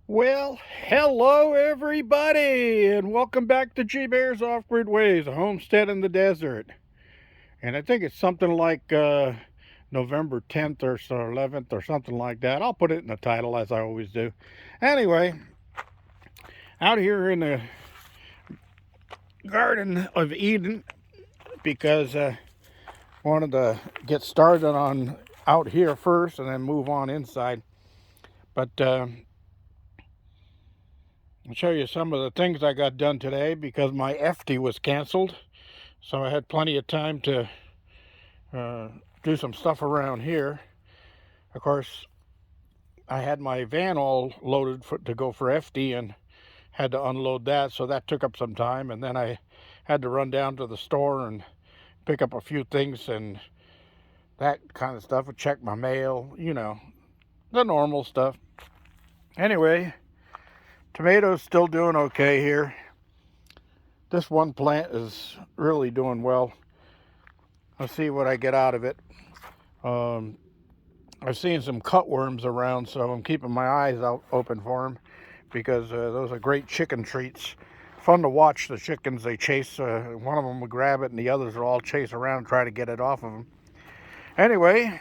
Well, hello everybody, and welcome back to G Bear's Off-Grid Ways, a homestead in the desert. And I think it's something like November 10th or so, 11th or something like that. I'll put it in the title as I always do. Anyway, out here in the Garden of Eden because I wanted to get started on out here first and then move on inside. But I'll show you some of the things I got done today because my FD was canceled. So I had plenty of time to do some stuff around here. Of course, I had my van all loaded to go for FD and had to unload that. So that took up some time. And then I had to run down to the store and pick up a few things and that kind of stuff. Check my mail, the normal stuff. Anyway, tomatoes still doing okay here. This one plant is really doing well. I'll see what I get out of it. I've seen some cutworms around, so I'm keeping my eyes out open for them because those are great chicken treats. Fun to watch the chickens. They chase, one of them will grab it and the others will all chase around and try to get it off of them. Anyway,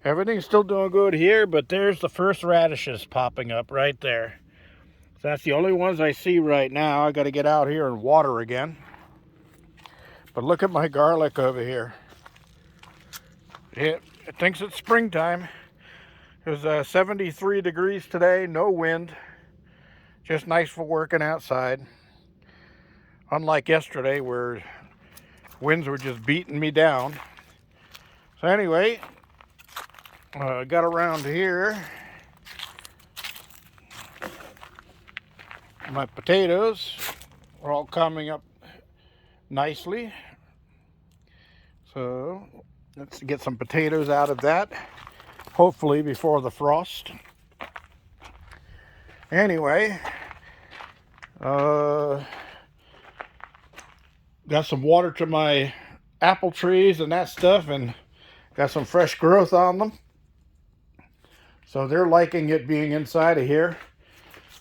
everything's still doing good here, but there's the first radishes popping up right there. So that's the only ones I see right now. I got to get out here and water again. But look at my garlic over here. It thinks it's springtime. It was 73 degrees today, no wind. Just nice for working outside. Unlike yesterday where winds were just beating me down. So anyway, got around here. My potatoes are all coming up nicely. So let's get some potatoes out of that, hopefully before the frost. Anyway, got some water to my apple trees and that stuff, and got some fresh growth on them. So they're liking it being inside of here.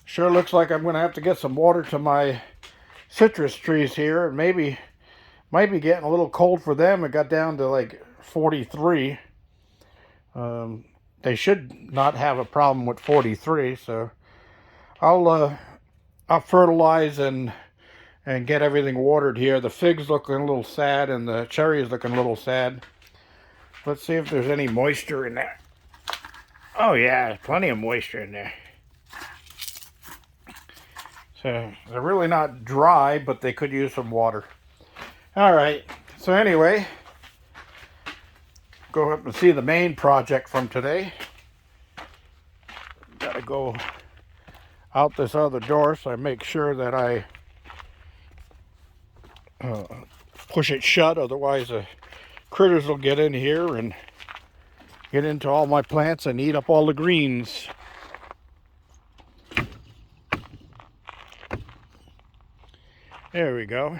Sure looks like I'm going to have to get some water to my citrus trees here, and might be getting a little cold for them. It got down to like 43. They should not have a problem with 43, so I'll fertilize and get everything watered here. The figs looking a little sad and the cherries looking a little sad. Let's see if there's any moisture in there. Oh yeah, plenty of moisture in there. So they're really not dry, but they could use some water. All right, so anyway, go up and see the main project from today. Gotta go out this other door so I make sure that I push it shut, otherwise the critters will get in here and get into all my plants and eat up all the greens. There we go.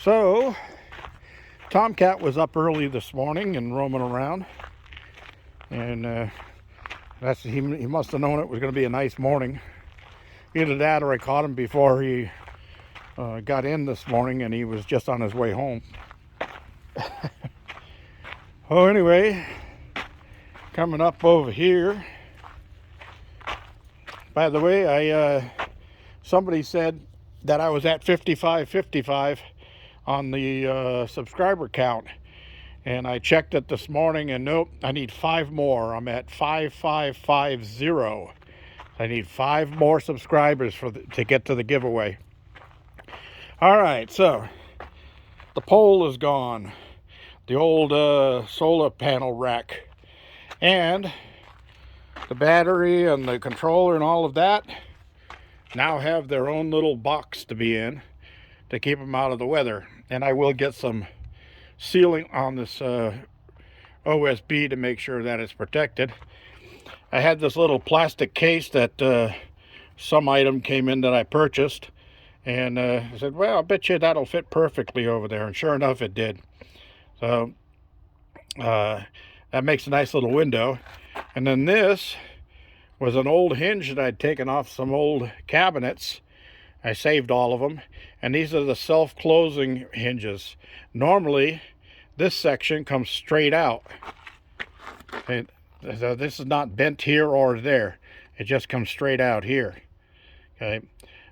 So, Tomcat was up early this morning and roaming around, and he must have known it was going to be a nice morning. Either that or I caught him before he got in this morning and he was just on his way home. Oh, anyway, coming up over here. By the way, somebody said that I was at 55 on the subscriber count, and I checked it this morning and nope, I need 5 more. I'm at 5550. I need 5 more subscribers to get to the giveaway. All right, so the pole is gone, the old solar panel rack, and the battery and the controller and all of that now have their own little box to be in to keep them out of the weather. And I will get some sealing on this OSB to make sure that it's protected. I had this little plastic case that some item came in that I purchased, and I said, well, I bet you that'll fit perfectly over there, and sure enough it did. So that makes a nice little window. And then this was an old hinge that I'd taken off some old cabinets. I saved all of them, and these are the self-closing hinges. Normally, this section comes straight out. And so this is not bent here or there. It just comes straight out here. Okay,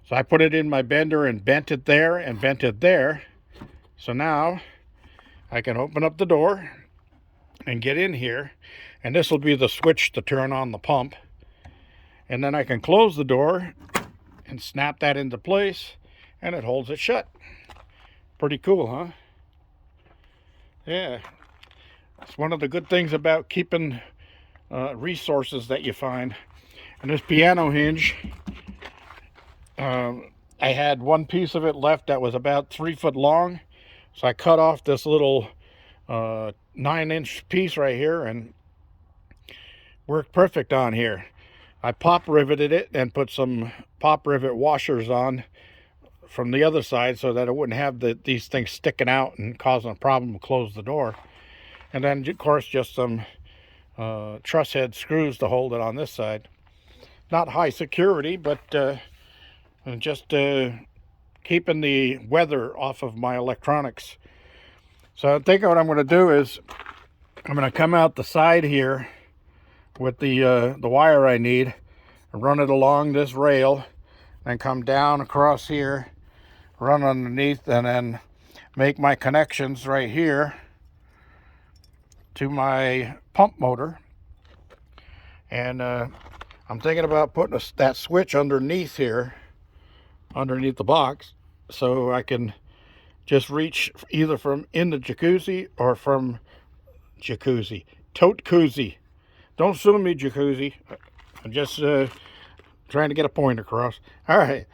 so I put it in my bender and bent it there and bent it there. So now I can open up the door and get in here, and this will be the switch to turn on the pump. And then I can close the door and snap that into place, and it holds it shut. Pretty cool, huh? Yeah. It's one of the good things about keeping resources that you find. And this piano hinge, I had one piece of it left that was about 3 foot long. So I cut off this little 9-inch piece right here and worked perfect on here. I pop riveted it and put some pop rivet washers on from the other side so that it wouldn't have these things sticking out and causing a problem to close the door. And then, of course, just some truss head screws to hold it on this side. Not high security, but just keeping the weather off of my electronics. So I think what I'm going to do is I'm going to come out the side here with the wire I need and run it along this rail, and come down across here, run underneath, and then make my connections right here to my pump motor. And I'm thinking about putting that switch underneath here, underneath the box, so I can just reach either from in the jacuzzi or from tote-cuzzi. Don't sue me, jacuzzi. I'm just trying to get a point across. All right.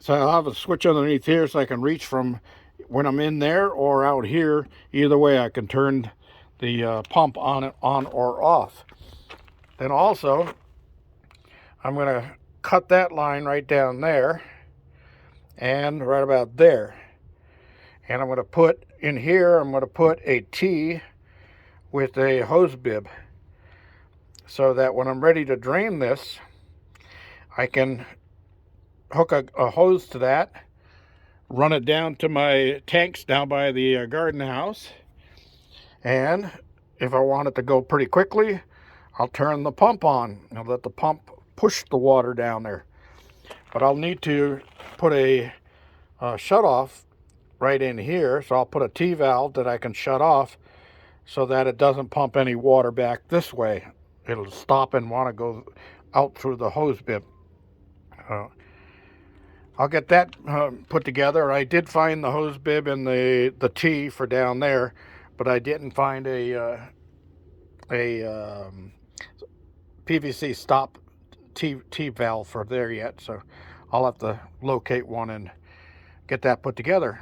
So I'll have a switch underneath here so I can reach from when I'm in there or out here. Either way, I can turn the pump on or off. Then also, I'm going to cut that line right down there and right about there. And I'm going to put in here, I'm going to put a T with a hose bib, so that when I'm ready to drain this, I can hook a hose to that, run it down to my tanks down by the garden house, and if I want it to go pretty quickly, I'll turn the pump on and let the pump push the water down there. But I'll need to put a shut-off right in here, so I'll put a T-valve that I can shut off so that it doesn't pump any water back this way. It'll stop and want to go out through the hose bib. I'll get that put together. I did find the hose bib and the T for down there, but I didn't find a PVC stop T valve for there yet, so I'll have to locate one and get that put together.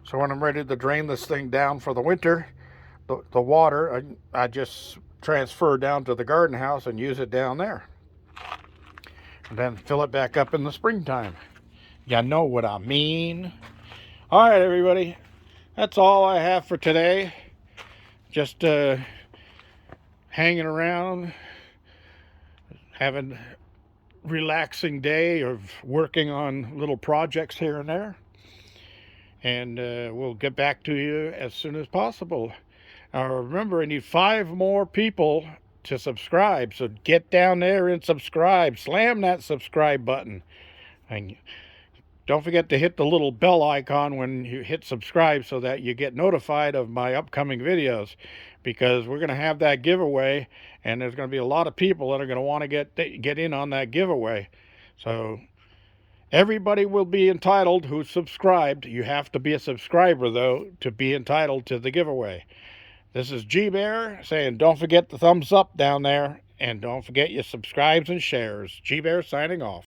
So when I'm ready to drain this thing down for the winter, the water I just transfer down to the garden house and use it down there, and then fill it back up in the springtime. You know what I mean. All right, everybody, that's all I have for today. Just hanging around, having a relaxing day of working on little projects here and there, and we'll get back to you as soon as possible. Remember, I need 5 more people to subscribe, so get down there and subscribe. Slam that subscribe button, and don't forget to hit the little bell icon when you hit subscribe so that you get notified of my upcoming videos, because we're going to have that giveaway, and there's going to be a lot of people that are going to want to get in on that giveaway. So everybody will be entitled who's subscribed. You have to be a subscriber, though, to be entitled to the giveaway. This is G-Bear saying don't forget the thumbs up down there, and don't forget your subscribes and shares. G-Bear signing off.